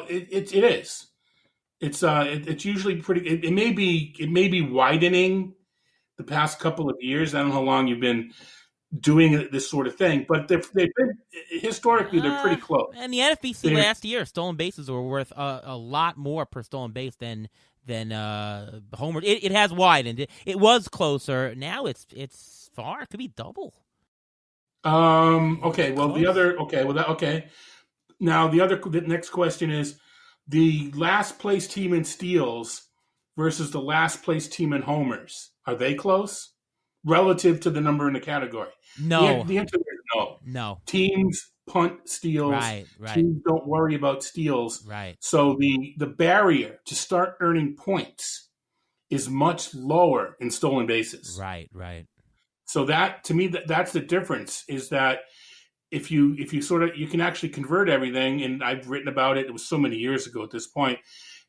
It is. It's usually pretty. It may be widening the past couple of years. I don't know how long you've been doing this sort of thing, but they've been historically they're pretty close. And the NFBC They're last year, stolen bases were worth a lot more per stolen base than homer. It has widened. It was closer. Now it's far. It could be double. okay. It's Well, close. okay. Now the next question is the last place team in steals versus the last place team in homers. Are they close relative to the number in the category? No, The answer is no. no. Teams punt steals. Right, right, Teams don't worry about steals. right, So the barrier to start earning points is much lower in stolen bases. right, right. So that to me that's the difference is that if you sort of you can actually convert everything, and I've written about it. It was so many years ago at this point.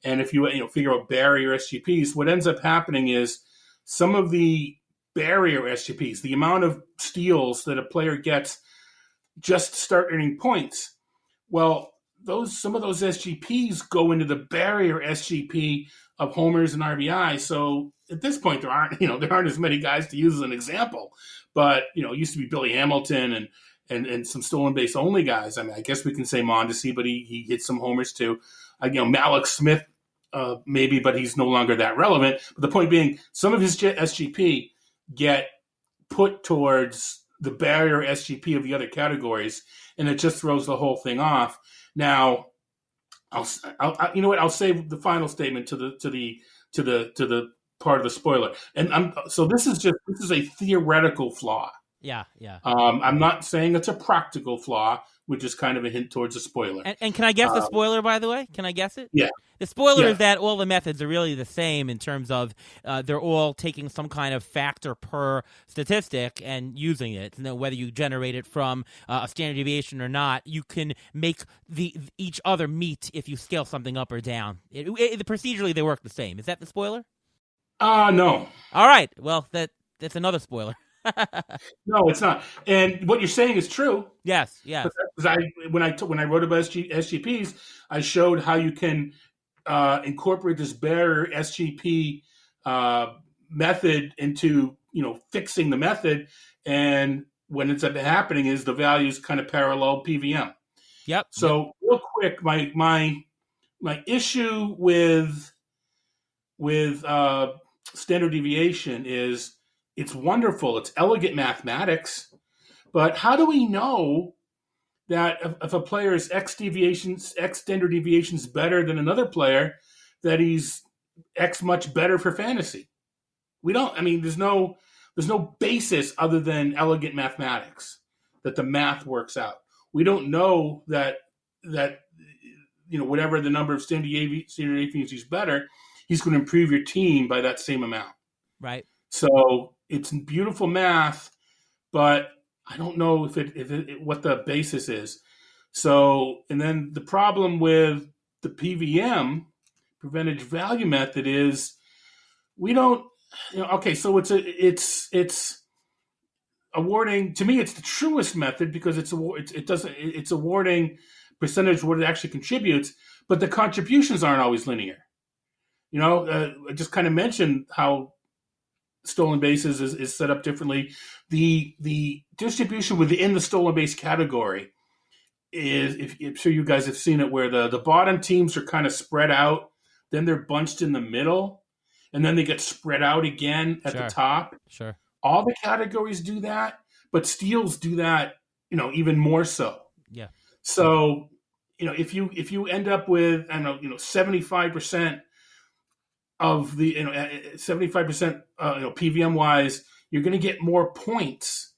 And if you figure out barrier SGPs, what ends up happening is some of the barrier SGPs, the amount of steals that a player gets just to start earning points. Well, those some of those SGPs go into the barrier SGP of homers and RBI. So at this point, there aren't as many guys to use as an example. But it used to be Billy Hamilton and some stolen base only guys. I mean, I guess we can say Mondesi, but he hit some homers too. Malik Smith, maybe, but he's no longer that relevant. But the point being, some of his SGP get put towards the barrier SGP of the other categories, and it just throws the whole thing off. Now, you know what? I'll save the final statement to the part of the spoiler. And so this is a theoretical flaw. Yeah, yeah. I'm not saying it's a practical flaw, which is kind of a hint towards a spoiler. And can I guess the Um, spoiler, by the way? Can I guess it? yeah, The spoiler yeah. is that all the methods are really the same in terms of they're all taking some kind of factor per statistic and using it. And whether you generate it from a standard deviation or not, you can make each other meet if you scale something up or down. Procedurally, they work the same. Is that the spoiler? No, All right. Well, that's another spoiler. no, it's not. And what you're saying is true. Yes, yes. Because when I wrote about SGPs, I showed how you can incorporate this barrier SGP method into fixing the method, and when it's happening is the values kind of parallel PVM. Yep, yep. So real quick, my issue with standard deviation is it's wonderful, it's elegant mathematics, but how do we know that if a player is X standard deviations better than another player, that he's X much better for fantasy? We don't. I mean, there's no basis other than elegant mathematics that the math works out. We don't know that whatever the number of standard deviations he's better, he's going to improve your team by that same amount. Right. So it's beautiful math, but I don't know if what the basis is. So, and then the problem with the PVM, percentage value method, is we don't. Okay, so it's awarding, to me. It's the truest method because it's awarding percentage what it actually contributes, but the contributions aren't always linear. I just kind of mentioned how stolen bases is set up differently. The distribution within the stolen base category is, if I'm sure you guys have seen it, where the bottom teams are kind of spread out, then they're bunched in the middle, and then they get spread out again at the Sure. top. Sure. All the categories do that, but steals do that, even more so. Yeah. So, if you end up with, I don't know, 75% of the 75% PVM wise, you're going to get more points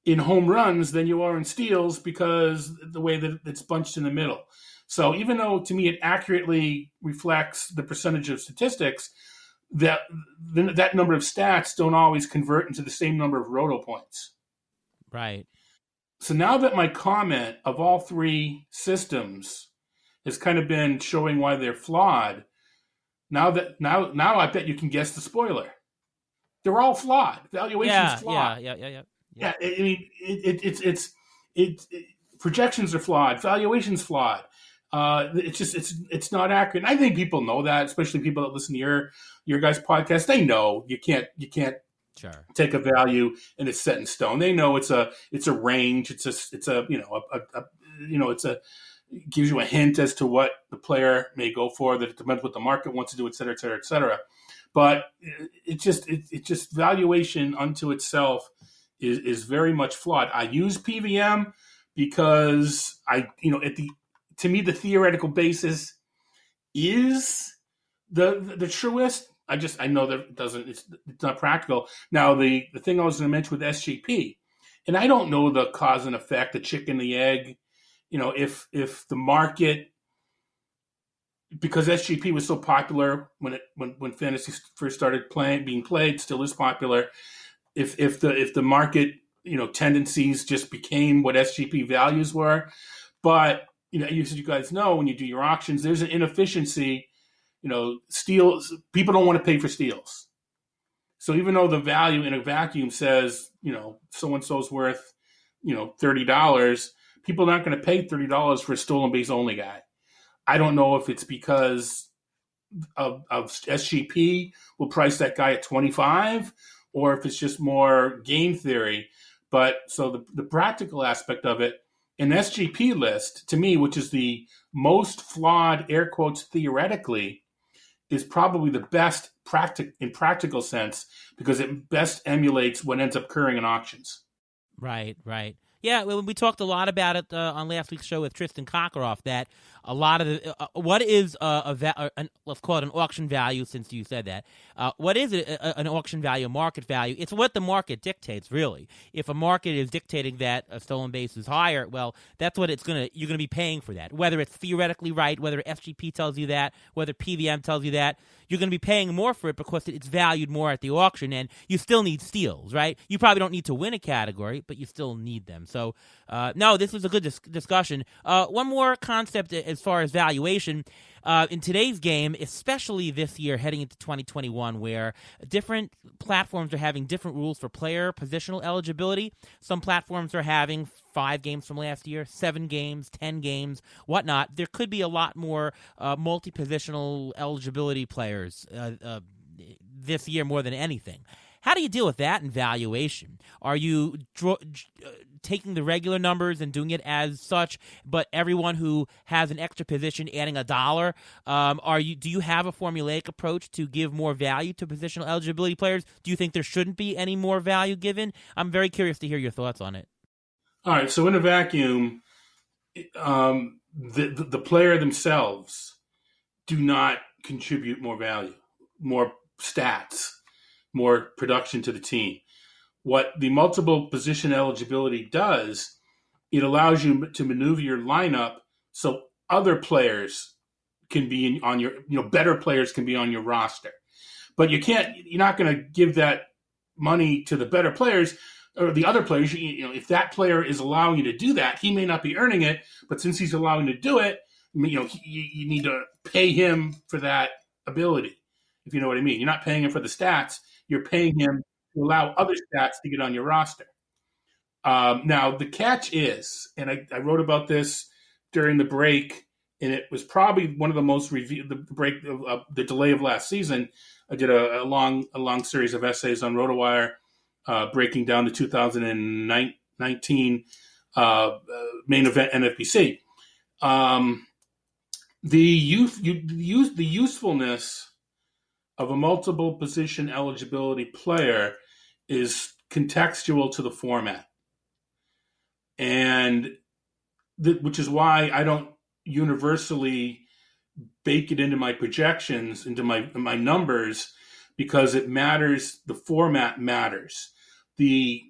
in home runs than you are in steals because the way that it's bunched in the middle. So even though to me it accurately reflects the percentage of statistics, that number of stats don't always convert into the same number of roto points. Right. So now that my comment of all three systems has kind of been showing why they're flawed, now I bet you can guess the spoiler. They're all flawed. Valuation's flawed. Yeah. Yeah, I mean, projections are flawed. Valuation's flawed. It's not accurate. And I think people know that, especially people that listen to your guys' podcast. They know you can't Sure. take a value and it's set in stone. They know it's a range. It's a it gives you a hint as to what the player may go for. That it depends what the market wants to do, et cetera, et cetera, et cetera. But it just valuation unto itself is very much flawed. I use PVM because to me the theoretical basis is the truest. I know that it's not practical. Now the thing I was going to mention with SGP, and I don't know the cause and effect, the chicken, the egg. If the market, because SGP was so popular when fantasy first started being played, still is popular. If the market tendencies just became what SGP values were, but as you guys know, when you do your auctions, there's an inefficiency. Steals, people don't want to pay for steals. So even though the value in a vacuum says, so and so's worth, $30, people aren't going to pay $30 for a stolen base only guy. I don't know if it's because of SGP will price that guy at 25, or if it's just more game theory. But so the practical aspect of it, an SGP list, to me, which is the most flawed, air quotes, theoretically, is probably the best in practical sense because it best emulates what ends up occurring in auctions. Right. Yeah, well, we talked a lot about it on last week's show with Tristan Kokoroff, that a lot of the what is let's call it an auction value, since you said that. What is an auction value, market value? It's what the market dictates, really. If a market is dictating that a stolen base is higher, well, that's what you're gonna be paying for that. Whether it's theoretically right, whether SGP tells you that, whether PVM tells you that, you're going to be paying more for it because it's valued more at the auction, and you still need steals, right? You probably don't need to win a category, but you still need them. So, no, this was a good discussion. One more concept as far as valuation. In today's game, especially this year heading into 2021, where different platforms are having different rules for player positional eligibility. Some platforms are having 5 games from last year, 7 games, 10 games, whatnot. There could be a lot more multi-positional eligibility players this year more than anything. How do you deal with that in valuation? Are you taking the regular numbers and doing it as such, but everyone who has an extra position adding $1? Do you have a formulaic approach to give more value to positional eligibility players? Do you think there shouldn't be any more value given? I'm very curious to hear your thoughts on it. All right, so in a vacuum, the player themselves do not contribute more value, more stats, more production to the team. What the multiple position eligibility does, it allows you to maneuver your lineup so other players can be on your, better players can be on your roster. But you're not going to give that money to the better players or the other players. If that player is allowing you to do that, he may not be earning it, but since he's allowing you to do it, you need to pay him for that ability, if you know what I mean. You're not paying him for the stats. You're paying him to allow other stats to get on your roster. Now, the catch is, and I wrote about this during the break, and it was probably one of the most reviewed, the delay of last season. I did a long series of essays on RotoWire, breaking down the 2019 main event NFBC. The usefulness of a multiple position eligibility player is contextual to the format. And which is why I don't universally bake it into my projections, into my numbers, because it matters. The format matters. I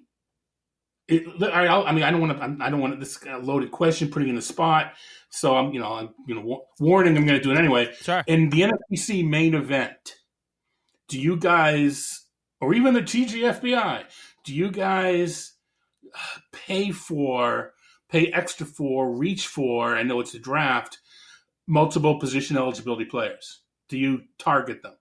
don't want this kind of loaded question putting in the spot. So I'm warning. I'm going to do it anyway. Sure. In the NFBC main event, do you guys, or even the TGFBI, do you guys pay extra for, reach for, I know it's a draft, multiple position eligibility players? Do you target them?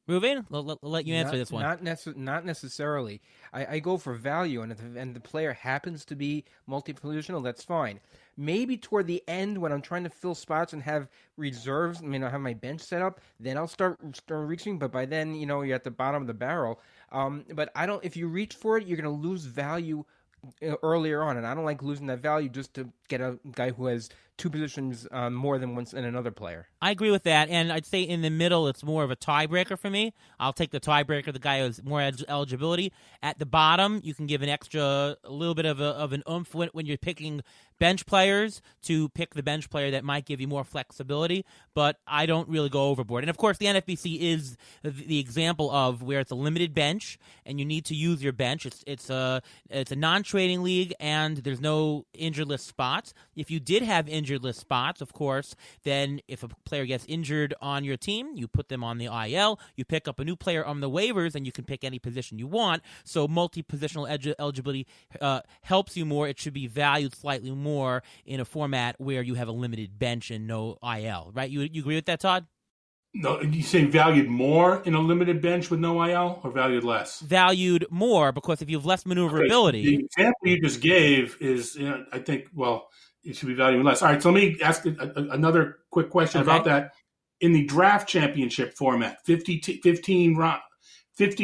Ruben, let you answer this one. Not necessarily. I go for value, and and the player happens to be multi-positional, that's fine. Maybe toward the end, when I'm trying to fill spots and have reserves, I have my bench set up, then I'll start reaching. But by then, you're at the bottom of the barrel. But I don't. If you reach for it, you're going to lose value earlier on, and I don't like losing that value just to get a guy who has two positions more than once in another player. I agree with that, and I'd say in the middle it's more of a tiebreaker for me. I'll take the tiebreaker, the guy who has more eligibility. At the bottom, you can give a little bit of an oomph when you're picking bench players to pick the bench player that might give you more flexibility, but I don't really go overboard. And of course, the NFBC is the example of where it's a limited bench and you need to use your bench. It's a non-trading league and there's no injured list spots. If you did have injured list spots, of course, then if a player gets injured on your team, you put them on the IL, you pick up a new player on the waivers, and you can pick any position you want. So multi-positional eligibility helps you more. It should be valued slightly more in a format where you have a limited bench and no IL, right? You agree with that, Todd? No, you say valued more in a limited bench with no IL, or valued less? Valued more, because if you have less maneuverability. Okay, so the example you just gave is, I think, it should be valued less. All right, so let me ask another quick question about that. In the draft championship format, 50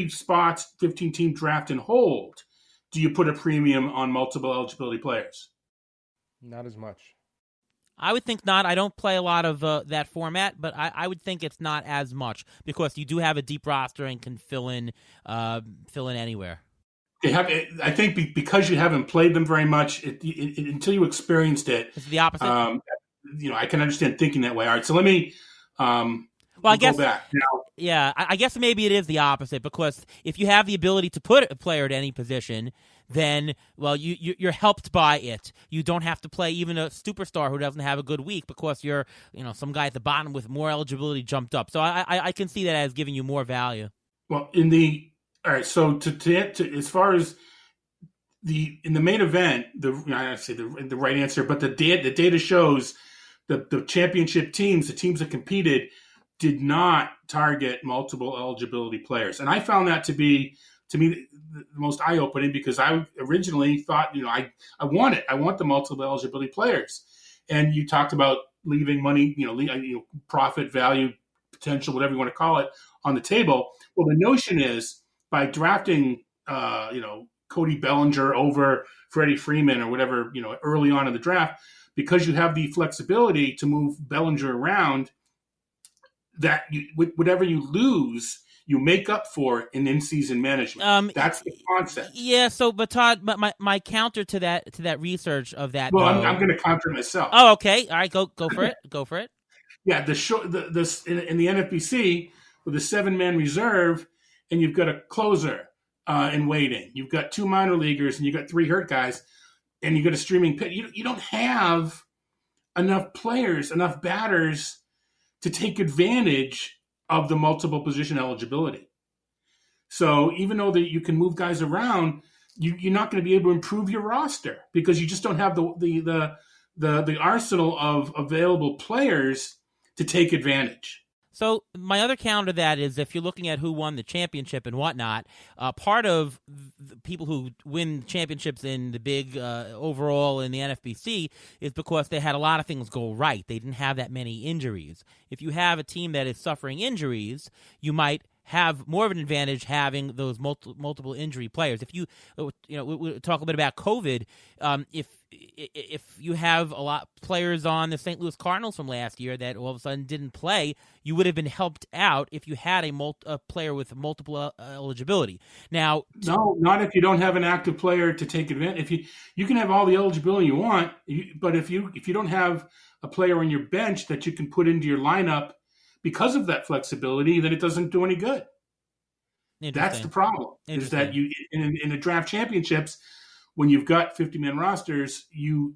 spots, 15-team draft and hold, do you put a premium on multiple eligibility players? Not as much. I would think not. I don't play a lot of that format, but I would think it's not as much because you do have a deep roster and can fill in anywhere. I think because you haven't played them very much, until you experienced it. It's the opposite. I can understand thinking that way. All right, so let me I guess, go back now. Yeah, I guess maybe it is the opposite, because if you have the ability to put a player at any position, then, you're helped by it. You don't have to play even a superstar who doesn't have a good week because you're, some guy at the bottom with more eligibility jumped up. So I can see that as giving you more value. Well, all right, so to as far as in the main event, I say the right answer, but the data shows the championship teams, the teams that competed, did not target multiple eligibility players, and I found that to be, to me, the most eye-opening, because I originally thought, I want the multiple eligibility players, and you talked about leaving money, profit, value, potential, whatever you want to call it, on the table. Well, the notion is by drafting, Cody Bellinger over Freddie Freeman or whatever, early on in the draft, because you have the flexibility to move Bellinger around, that whatever you lose, you make up for in in-season management. That's the concept. Yeah. So, but Todd, my counter to that research of that. Well, I'm going to counter myself. Oh, okay. All right. Go for it. Go for it. Yeah. In the NFBC with a 7-man reserve, and you've got a closer in waiting. You've got 2 minor leaguers, and you've got 3 hurt guys, and you've got a streaming pit. You don't have enough players, enough batters to take advantage of the multiple position eligibility. So even though that you can move guys around, you're not going to be able to improve your roster because you just don't have the arsenal of available players to take advantage. So my other counter to that is, if you're looking at who won the championship and whatnot, part of the people who win championships in the big overall in the NFBC is because they had a lot of things go right. They didn't have that many injuries. If you have a team that is suffering injuries, you might have more of an advantage having those multiple injury players. If we talk a bit about COVID, if you have a lot of players on the St. Louis Cardinals from last year that all of a sudden didn't play, you would have been helped out if you had a player with multiple eligibility. Now, no, not if you don't have an active player to take advantage. If you can have all the eligibility you want, but if you don't have a player on your bench that you can put into your lineup because of that flexibility, then it doesn't do any good. That's the problem. Is that you in the draft championships, when you've got 50-man rosters, you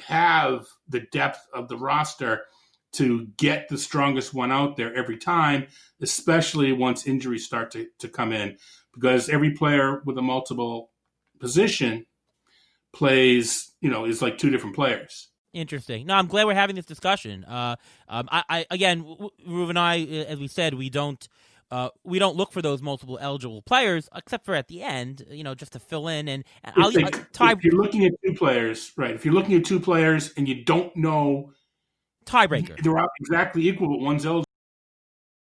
have the depth of the roster to get the strongest one out there every time, especially once injuries start to come in, because every player with a multiple position plays, is like 2 different players. Interesting. No, I'm glad we're having this discussion. I again, Ruben and I, as we said, we don't we don't look for those multiple eligible players, except for at the end, just to fill in. And If you're looking at two players, right? If you're looking at two players and you don't know tiebreaker, they're exactly equal, but one's eligible.